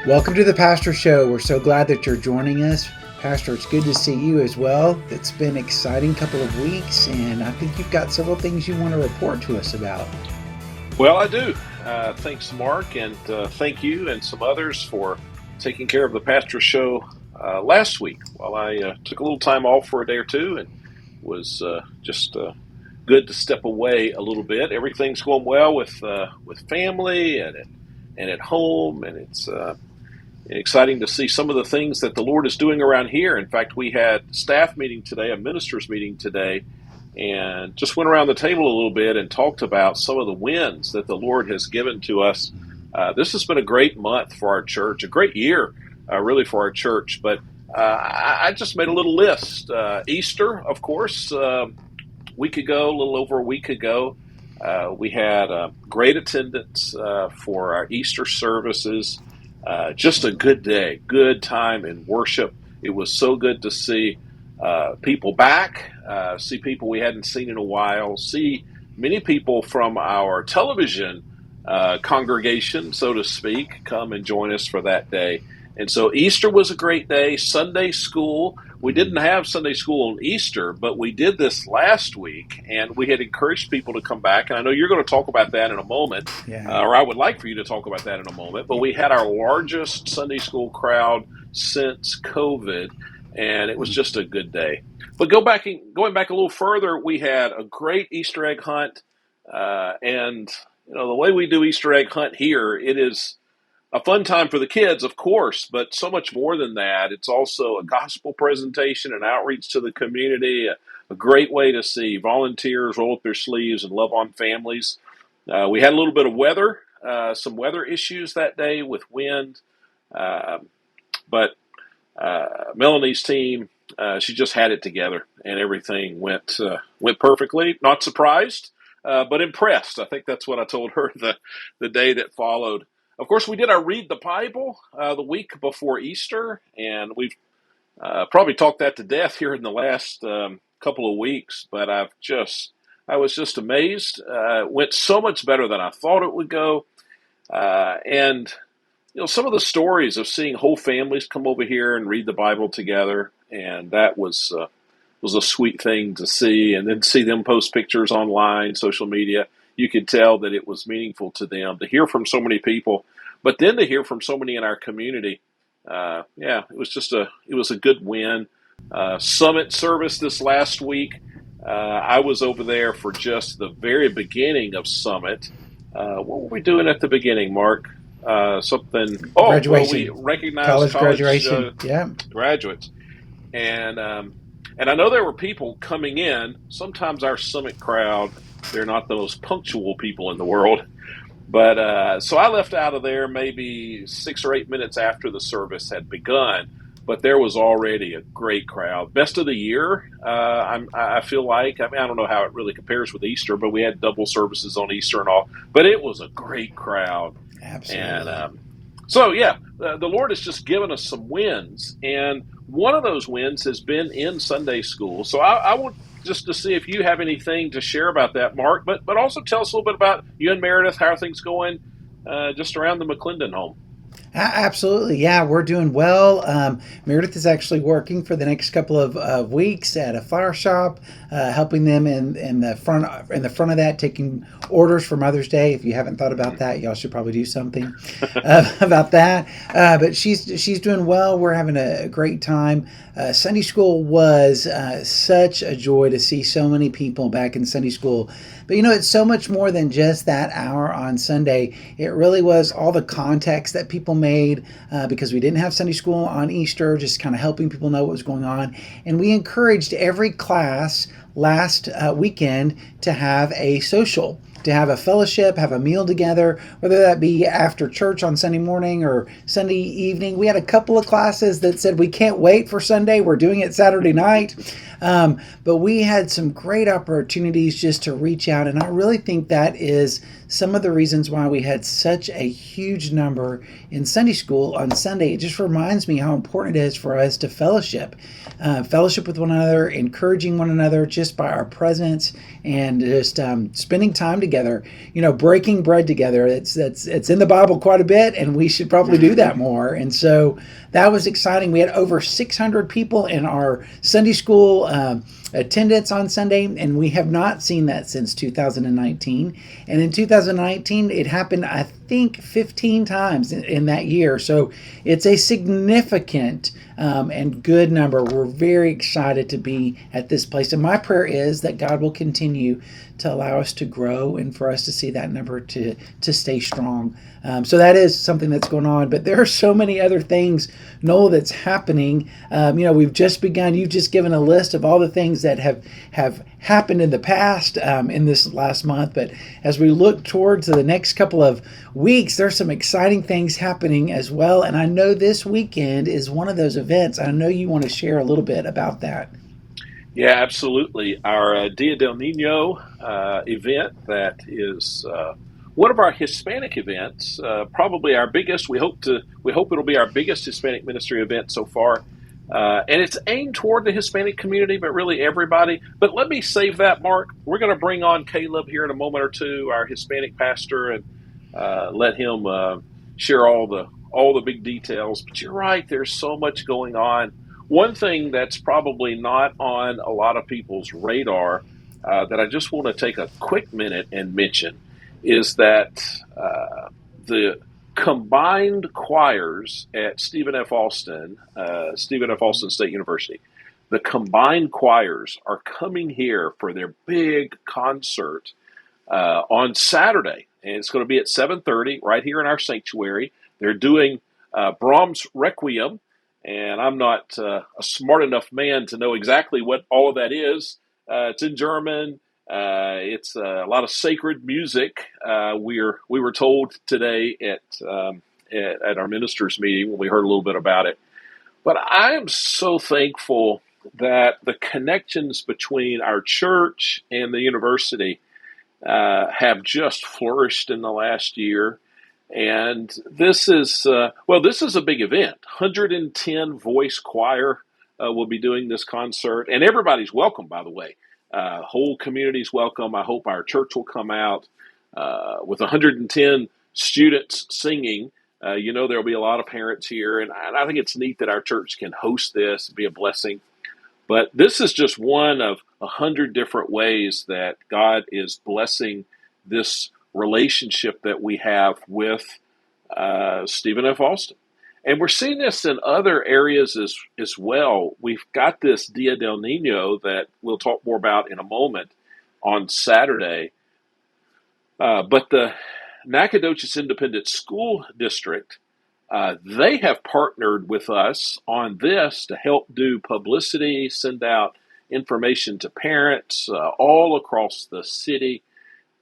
Welcome to the Pastor Show. We're so glad that you're joining us. Pastor, it's good to see you as well. It's been an exciting couple of weeks, and I think you've got several things you want to report to us about. Well, I do. Thanks, Mark, and thank you and some others for taking care of the Pastor Show last week while I took a little time off for a day or two and was just good to step away a little bit. Everything's going well with family and at home, and it's exciting to see some of the things that the Lord is doing around here. In fact, we had staff meeting today, a ministers meeting today, and just went around the table a little bit and talked about some of the wins that the Lord has given to us. This has been a great month for our church, a great year, really, for our church. But I just made a little list. Easter, of course, a little over a week ago, we had great attendance for our Easter services. Just a good day, good time in worship. It was so good to see people back, see people we hadn't seen in a while, see many people from our television congregation, so to speak, come and join us for that day. And so Easter was a great day. Sunday school. We didn't have Sunday school on Easter, but we did this last week, and we had encouraged people to come back. And I know you're going to talk about that in a moment, or I would like for you to talk about that in a moment. But we had our largest Sunday school crowd since COVID, and it was just a good day. But going back a little further, we had a great Easter egg hunt, and the way we do Easter egg hunt here, it is a fun time for the kids, of course, but so much more than that. It's also a gospel presentation, an outreach to the community, a great way to see volunteers roll up their sleeves and love on families. We had a little bit of weather, some weather issues that day with wind, but Melanie's team, she just had it together, and everything went perfectly. Not surprised, but impressed. I think that's what I told her the day that followed. Of course, we did our Read the Bible the week before Easter, and we've probably talked that to death here in the last couple of weeks, but I was just amazed. It went so much better than I thought it would go. And some of the stories of seeing whole families come over here and read the Bible together, and that was a sweet thing to see, and then see them post pictures online, social media. You could tell that it was meaningful to them to hear from so many people, but then to hear from so many in our community. It was a good win. Summit service this last week. I was over there for just the very beginning of Summit. What were we doing at the beginning, Mark? Graduation. Well, we recognized college graduation. Graduates. And I know there were people coming in. Sometimes our Summit crowd, they're not the most punctual people in the world. But so I left out of there maybe 6 or 8 minutes after the service had begun. But there was already a great crowd. Best of the year, I feel like. I mean, I don't know how it really compares with Easter, but we had double services on Easter and all. But it was a great crowd. Absolutely. And the Lord has just given us some wins. And one of those wins has been in Sunday school. So I want just to see if you have anything to share about that, Mark, but also tell us a little bit about you and Meredith. How are things going just around the McClendon home? Absolutely. Yeah, we're doing well. Meredith is actually working for the next couple of weeks at a flower shop, helping them in the front of that, taking orders for Mother's Day. If you haven't thought about that, y'all should probably do something about that. But she's doing well. We're having a great time. Sunday school was such a joy to see so many people back in Sunday school. But it's so much more than just that hour on Sunday. It really was all the context that people made because we didn't have Sunday school on Easter, just kind of helping people know what was going on. And we encouraged every class last weekend to have a social, to have a fellowship, have a meal together, whether that be after church on Sunday morning or Sunday evening. We had a couple of classes that said we can't wait for Sunday. We're doing it Saturday night. But we had some great opportunities just to reach out. And I really think that is some of the reasons why we had such a huge number in Sunday school on Sunday. It just reminds me how important it is for us to fellowship with one another, encouraging one another just by our presence and just spending time together, breaking bread together. It's in the Bible quite a bit, and we should probably do that more. And so that was exciting. We had over 600 people in our Sunday school attendance on Sunday, and we have not seen that since 2019. And in 2019, it happened, I think, 15 times in that year. So it's a significant and good number. We're very excited to be at this place. And my prayer is that God will continue to allow us to grow and for us to see that number to stay strong. So that is something that's going on. But there are so many other things, Noel, that's happening. We've just begun. You've just given a list of all the things that have happened in the past in this last month. But as we look towards the next couple of weeks, there's some exciting things happening as well. And I know this weekend is one of those events. I know you want to share a little bit about that. Yeah, absolutely. Our Dia del Niño event, that is one of our Hispanic events, probably our biggest. We hope it'll be our biggest Hispanic ministry event so far. And it's aimed toward the Hispanic community, but really everybody. But let me save that, Mark. We're going to bring on Caleb here in a moment or two, our Hispanic pastor, and let him share all the big details. But you're right, there's so much going on. One thing that's probably not on a lot of people's radar that I just want to take a quick minute and mention is that the combined choirs at Stephen F. Austin State University, the combined choirs are coming here for their big concert on Saturday. And it's going to be at 7:30 right here in our sanctuary. They're doing Brahms' Requiem. And I'm not a smart enough man to know exactly what all of that is. It's in German. It's a lot of sacred music. We were told today at our ministers' meeting when we heard a little bit about it. But I am so thankful that the connections between our church and the university have just flourished in the last year. And this is a big event. 110 voice choir will be doing this concert, and everybody's welcome, by the way. Whole community's welcome. I hope our church will come out with 110 students singing. There'll be a lot of parents here, and I think it's neat that our church can host this and be a blessing. But this is just one of 100 different ways that God is blessing this relationship that we have with Stephen F. Austin. And we're seeing this in other areas as well. We've got this Dia del Niño that we'll talk more about in a moment on Saturday. But the Nacogdoches Independent School District, they have partnered with us on this to help do publicity, send out information to parents all across the city.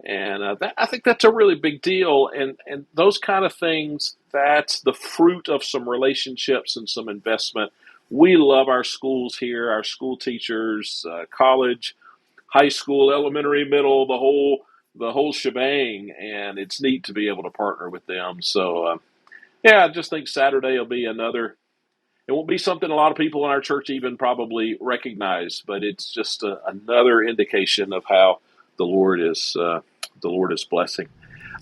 And I think that's a really big deal. And those kind of things, that's the fruit of some relationships and some investment. We love our schools here, our school teachers, college, high school, elementary, middle, the whole shebang. And it's neat to be able to partner with them. So, I just think Saturday will be another. It won't be something a lot of people in our church even probably recognize, but it's just another indication of how the Lord is blessing.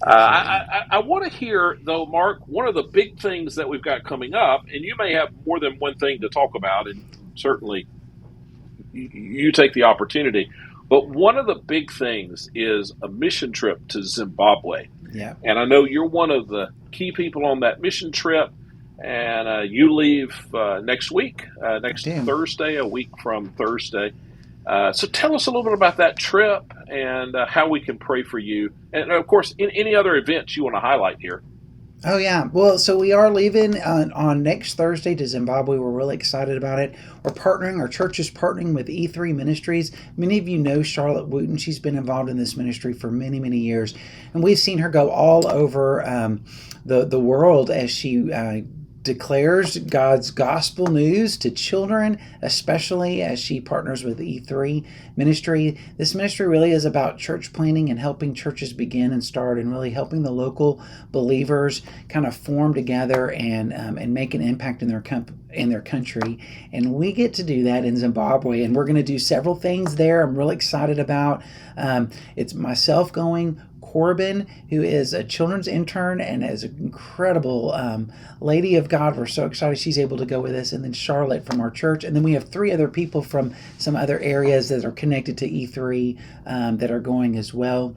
I want to hear, though, Mark, one of the big things that we've got coming up, and you may have more than one thing to talk about, and certainly you take the opportunity, but one of the big things is a mission trip to Zimbabwe. Yeah. And I know you're one of the key people on that mission trip, and you leave next week, next Thursday, a week from Thursday. So tell us a little bit about that trip and how we can pray for you. And, of course, any other events you want to highlight here. Oh, yeah. Well, so we are leaving on next Thursday to Zimbabwe. We're really excited about it. Our church is partnering with E3 Ministries. Many of you know Charlotte Wooten. She's been involved in this ministry for many, many years. And we've seen her go all over the world as she declares God's gospel news to children, especially as she partners with E3 Ministry. This ministry really is about church planting and helping churches begin and start, and really helping the local believers kind of form together and make an impact in their country. And we get to do that in Zimbabwe, and we're going to do several things there. I'm really excited about. It's myself going, Corbin, who is a children's intern and is an incredible lady of God. We're so excited she's able to go with us. And then Charlotte from our church. And then we have 3 other people from some other areas that are connected to E3 that are going as well.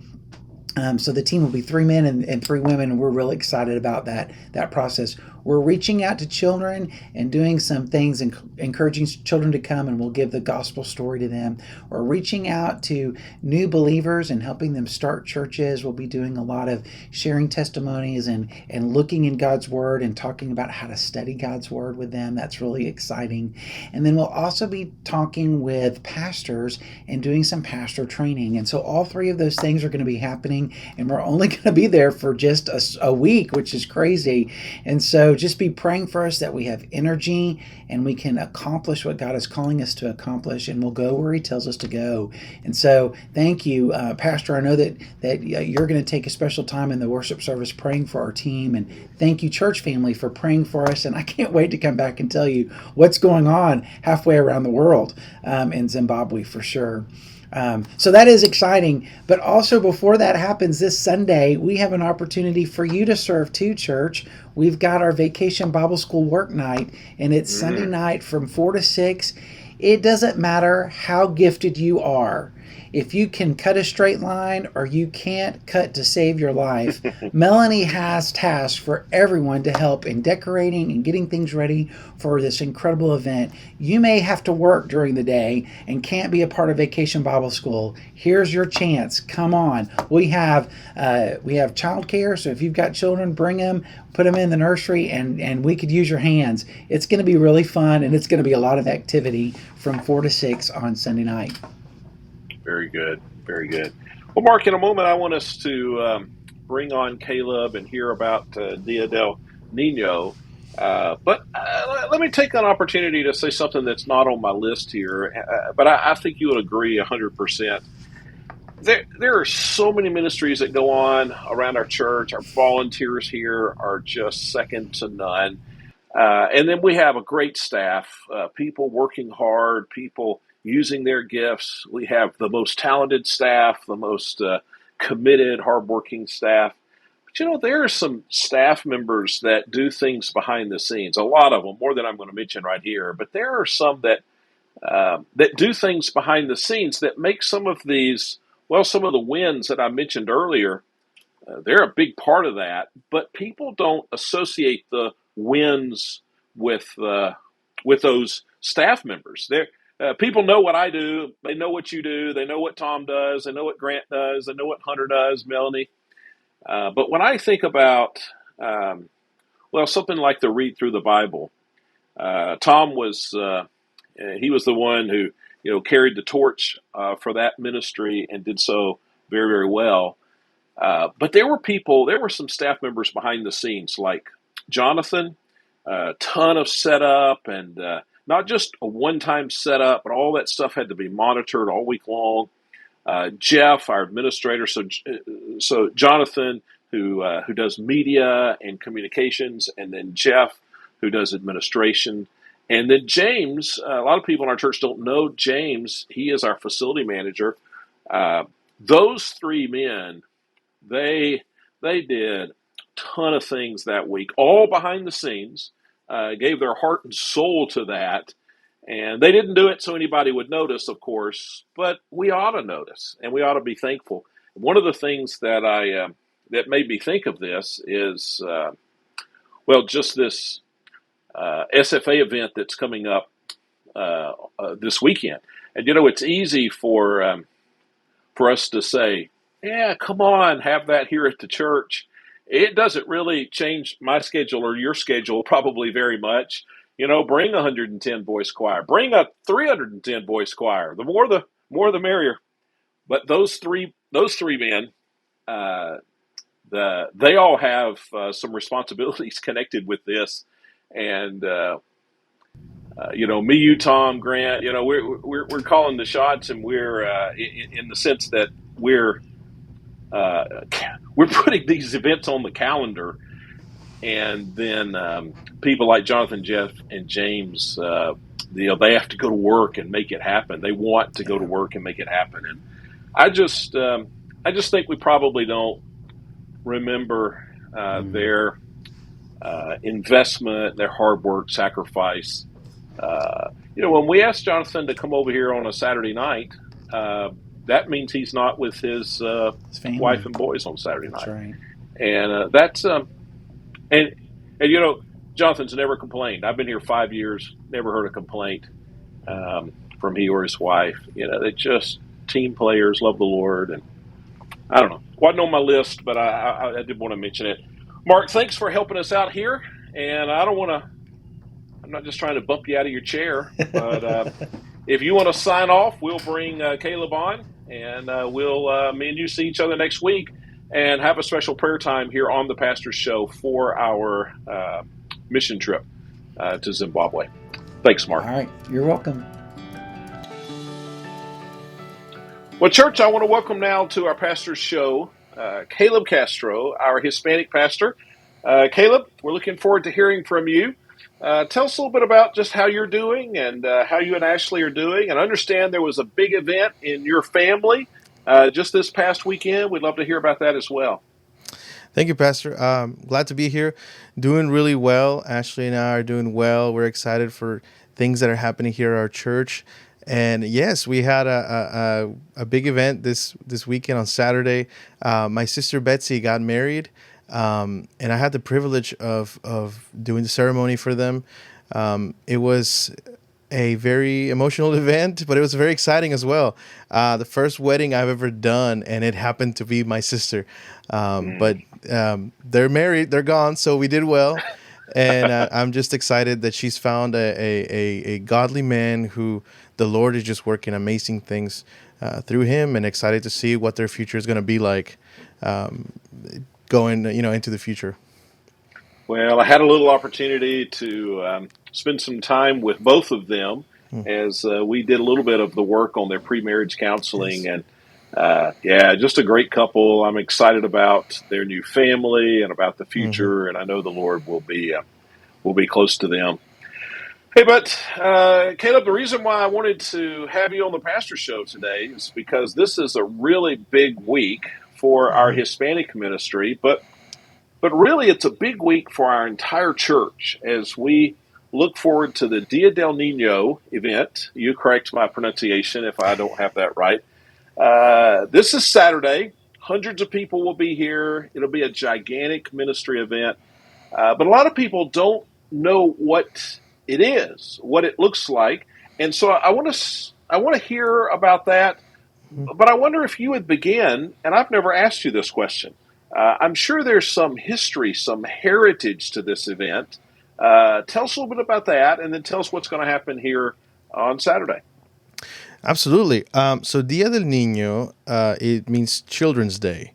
So the team will be 3 men and 3 women, and we're really excited about that process. We're reaching out to children and doing some things, encouraging children to come, and we'll give the gospel story to them. We're reaching out to new believers and helping them start churches. We'll be doing a lot of sharing testimonies and looking in God's Word and talking about how to study God's Word with them. That's really exciting. And then we'll also be talking with pastors and doing some pastor training. And so all 3 of those things are going to be happening, and we're only going to be there for just a week, which is crazy. And so just be praying for us that we have energy and we can accomplish what God is calling us to accomplish, and we'll go where He tells us to go. And so thank you, Pastor. I know that you're going to take a special time in the worship service praying for our team, and thank you, church family, for praying for us. And I can't wait to come back and tell you what's going on halfway around the world in Zimbabwe for sure. So that is exciting. But also before that happens this Sunday, we have an opportunity for you to serve too, church. We've got our Vacation Bible School Work Night, and it's Sunday night from 4 to 6. It doesn't matter how gifted you are. If you can cut a straight line or you can't cut to save your life, Melanie has tasks for everyone to help in decorating and getting things ready for this incredible event. You may have to work during the day and can't be a part of Vacation Bible School. Here's your chance. Come on. We have childcare, so if you've got children, bring them, put them in the nursery, and we could use your hands. It's going to be really fun, and it's going to be a lot of activity from 4 to 6 on Sunday night. Very good. Very good. Well, Mark, in a moment, I want us to bring on Caleb and hear about Dia del Nino. But let me take an opportunity to say something that's not on my list here, but I think you would agree 100%. There are so many ministries that go on around our church. Our volunteers here are just second to none. And then we have a great staff, people working hard, people using their gifts. We have the most talented staff, the most committed, hardworking staff. But there are some staff members that do things behind the scenes. A lot of them, more than I'm going to mention right here. But there are some that do things behind the scenes that make some of these, some of the wins that I mentioned earlier, they're a big part of that. But people don't associate the wins with those staff members. People know what I do. They know what you do. They know what Tom does. They know what Grant does. They know what Hunter does, Melanie. But when I think about, something like the read through the Bible, Tom was he was the one who carried the torch for that ministry and did so very, very well. But there were some staff members behind the scenes, like Jonathan, a ton of setup and not just a one-time setup, but all that stuff had to be monitored all week long. Jeff, our administrator, so Jonathan, who does media and communications, and then Jeff, who does administration, and then James. A lot of people in our church don't know James. He is our facility manager. Those 3 men, they did a ton of things that week, all behind the scenes. Gave their heart and soul to that. And they didn't do it so anybody would notice, of course, but we ought to notice and we ought to be thankful. One of the things that that made me think of this is, just this SFA event that's coming up this weekend. And, it's easy for us to say, yeah, come on, have that here at the church. It doesn't really change my schedule or your schedule probably very much. Bring a 110 voice choir, bring a 310 voice choir. The more the merrier. But those three men, they all have some responsibilities connected with this, and me, you, Tom, Grant. We're calling the shots, and we're in the sense that we're putting these events on the calendar, and then people like Jonathan, Jeff, and James, they have to go to work and make it happen. They want to go to work and make it happen, and I just think we probably don't remember their investment, their hard work, sacrifice. When we asked Jonathan to come over here on a Saturday night, uh, that means he's not with his His wife family. and boys on Saturday That's night, right. and that's and and Jonathan's never complained. I've been here 5 years, never heard a complaint from he or his wife. They're just team players, love the Lord, and I don't know. Wasn't on my list, but I did want to mention it. Mark, thanks for helping us out here, and I don't want to. I'm not just trying to bump you out of your chair, but if you want to sign off, we'll bring Caleb on, and me and you see each other next week, and have a special prayer time here on the Pastor's Show for our mission trip to Zimbabwe. Thanks, All Mark. right. You're welcome. Well, church, I want to welcome now to our Pastor's Show Caleb Castro, our Hispanic pastor. Caleb, we're looking forward to hearing from you. Tell us a little bit about just how you're doing and how you and Ashley are doing. And understand there was a big event in your family just this past weekend. We'd love to hear about that as well. Thank you, Pastor. Glad to be here. Doing really well. Ashley and I are doing well. We're excited for things that are happening here at our church. And yes, we had a big event this weekend on Saturday. My sister Betsy got married, and I had the privilege of doing the ceremony for them. It was a very emotional event, but it was very exciting as well. The first wedding I've ever done, and it happened to be my sister. But they're married, they're gone, so we did well. And I'm just excited that she's found a godly man who the Lord is just working amazing things through him, and excited to see what their future is going to be like going into the future. Well, I had a little opportunity to spend some time with both of them as we did a little bit of the work on their pre-marriage counseling. Yes. And just a great couple. I'm excited about their new family and about the Hmm. future, and I know the Lord will be close to them. Hey, but Caleb, the reason why I wanted to have you on the Pastor Show today is because this is a really big week for our Hmm. Hispanic ministry, but really, it's a big week for our entire church as we look forward to the Dia del Niño event. You correct my pronunciation if I don't have that right. This is Saturday. Hundreds of people will be here. It'll be a gigantic ministry event. But a lot of people don't know what it is, what it looks like. And so I want to hear about that, but I wonder if you would begin, and I've never asked you this question. I'm sure there's some history, some heritage to this event. Tell us a little bit about that, and then tell us what's going to happen here on Saturday. Absolutely. So Dia del Niño, it means Children's Day.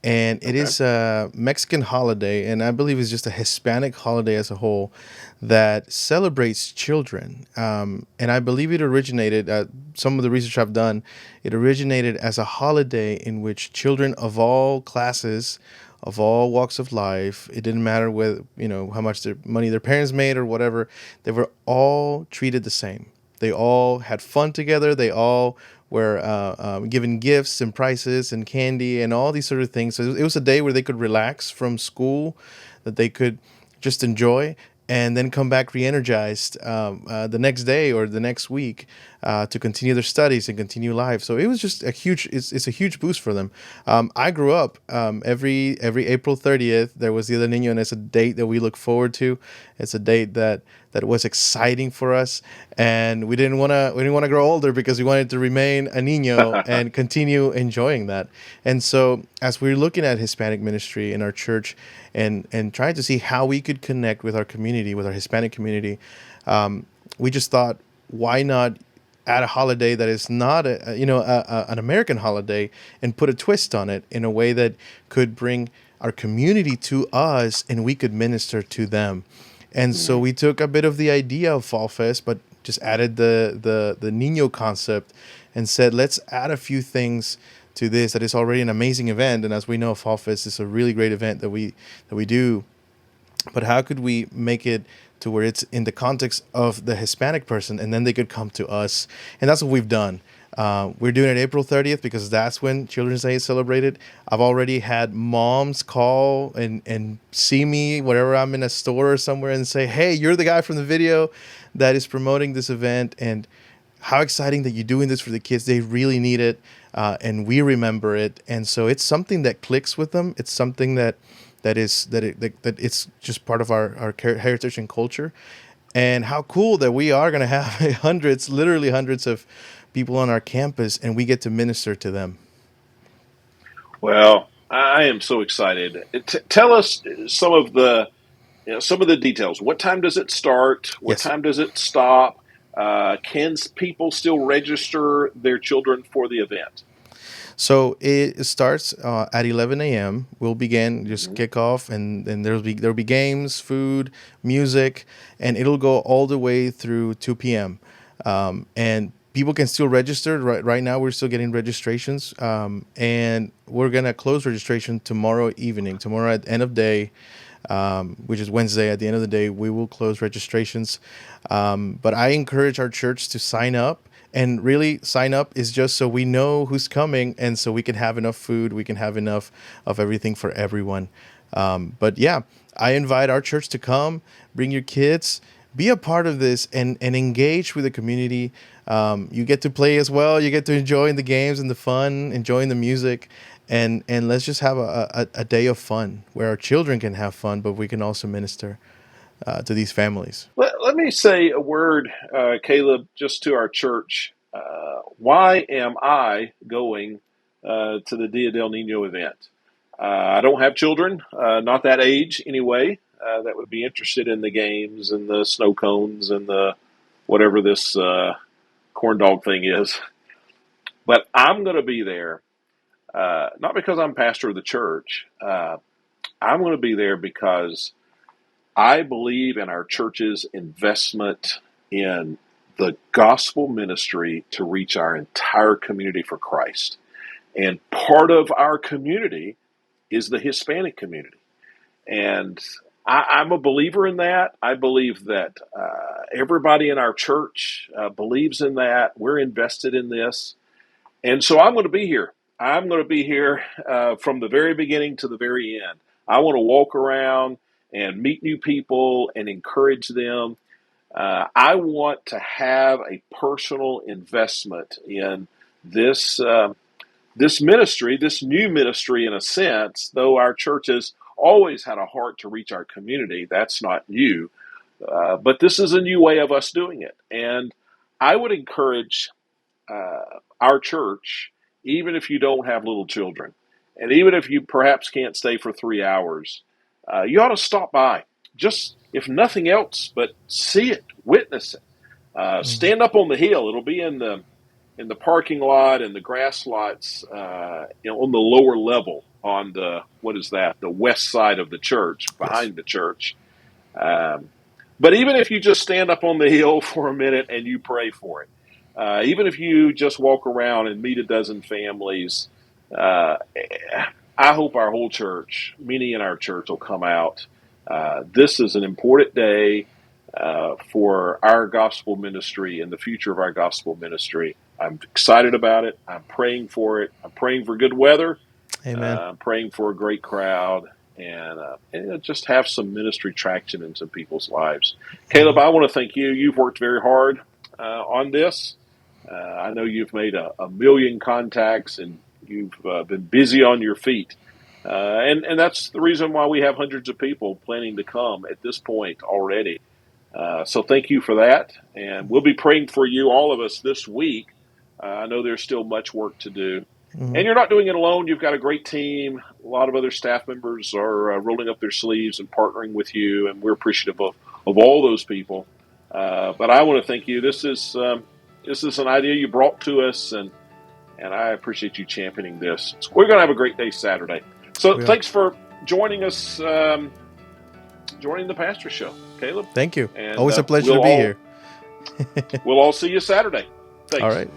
And it Okay. is a Mexican holiday, and I believe it's just a Hispanic holiday as a whole that celebrates children. And I believe it originated, some of the research I've done, it originated as a holiday in which children of all classes, of all walks of life, it didn't matter whether, how much their money their parents made or whatever, they were all treated the same. They all had fun together. They all were given gifts and prizes and candy and all these sort of things. So it was a day where they could relax from school, that they could just enjoy, and then come back re-energized the next day or the next week to continue their studies and continue life. So it was just it's a huge boost for them. I grew up every April 30th, there was the other Niño, and it's a date that we look forward to. It's a date that was exciting for us, and we didn't want to grow older because we wanted to remain a Niño and continue enjoying that. And so as we're looking at Hispanic ministry in our church and trying to see how we could connect with our community, with our Hispanic community, we just thought, why not add a holiday that is not an American holiday and put a twist on it in a way that could bring our community to us and we could minister to them. And so we took a bit of the idea of Fall Fest, but just added the Nino concept and said, let's add a few things to this that is already an amazing event. And as we know, Fall Fest is a really great event that we do. But how could we make it to where it's in the context of the Hispanic person, and then they could come to us? And that's what we've done. We're doing it April 30th because that's when Children's Day is celebrated. I've already had moms call and see me whenever I'm in a store or somewhere and say, "Hey, you're the guy from the video that is promoting this event, and how exciting that you're doing this for the kids. They really need it, and we remember it." And so it's something that clicks with them. It's something that it's just part of our heritage and culture. And how cool that we are going to have literally hundreds of people on our campus, and we get to minister to them. Well, I am so excited. Tell us some of the details. What time does it start? What Yes. time does it stop? Can people still register their children for the event? So it starts at 11 a.m. We'll begin, just Mhm. kick off, and then there'll be games, food, music, and it'll go all the way through 2 p.m. And people can still register. Right now, we're still getting registrations, and we're gonna close registration tomorrow evening. Tomorrow at the end of day, which is Wednesday. At the end of the day, we will close registrations. But I encourage our church to sign up. And really, sign up is just so we know who's coming, and so we can have enough food, we can have enough of everything for everyone. But yeah, I invite our church to come, bring your kids, be a part of this, and engage with the community. You get to play as well. You get to enjoy the games and the fun, enjoying the music, and let's just have a day of fun where our children can have fun, but we can also minister to these families. Let me say a word, Caleb, just to our church. Why am I going to the Dia del Nino event? I don't have children, not that age anyway, that would be interested in the games and the snow cones and the whatever this corn dog thing is. But I'm going to be there, not because I'm pastor of the church. I'm going to be there because I believe in our church's investment in the gospel ministry to reach our entire community for Christ. And part of our community is the Hispanic community. And I'm a believer in that. I believe that everybody in our church believes in that. We're invested in this. And so I'm going to be here. I'm going to be here from the very beginning to the very end. I want to walk around and meet new people and encourage them. I want to have a personal investment in this this ministry, this new ministry in a sense, though our church has always had a heart to reach our community. That's not new. But this is a new way of us doing it. And I would encourage our church, even if you don't have little children, and even if you perhaps can't stay for 3 hours, you ought to stop by. Just, if nothing else, but see it, witness it. Mhm. Stand up on the hill. It'll be in the parking lot and the grass lots, on the lower level on the what is that? The west side of the church, Yes. behind the church. Um, but even if you just stand up on the hill for a minute and you pray for it, even if you just walk around and meet a dozen families, uh, I hope our whole church, many in our church, will come out. This is an important day for our gospel ministry and the future of our gospel ministry. I'm excited about it. I'm praying for it. I'm praying for good weather. Amen. I'm praying for a great crowd and just have some ministry traction in some people's lives. Caleb, Mhm. I want to thank you. You've worked very hard on this. I know you've made a million contacts and you've been busy on your feet. And that's the reason why we have hundreds of people planning to come at this point already. So thank you for that. And we'll be praying for you, all of us, this week. I know there's still much work to do. And Mhm. you're not doing it alone. You've got a great team. A lot of other staff members are rolling up their sleeves and partnering with you. And we're appreciative of all those people. But I want to thank you. This is an idea you brought to us, and I appreciate you championing this. So we're going to have a great day Saturday. So We are. thanks for joining us, joining the Pastor Show, Caleb. Thank you. And Always a pleasure to be here. we'll all see you Saturday. All Thanks. right.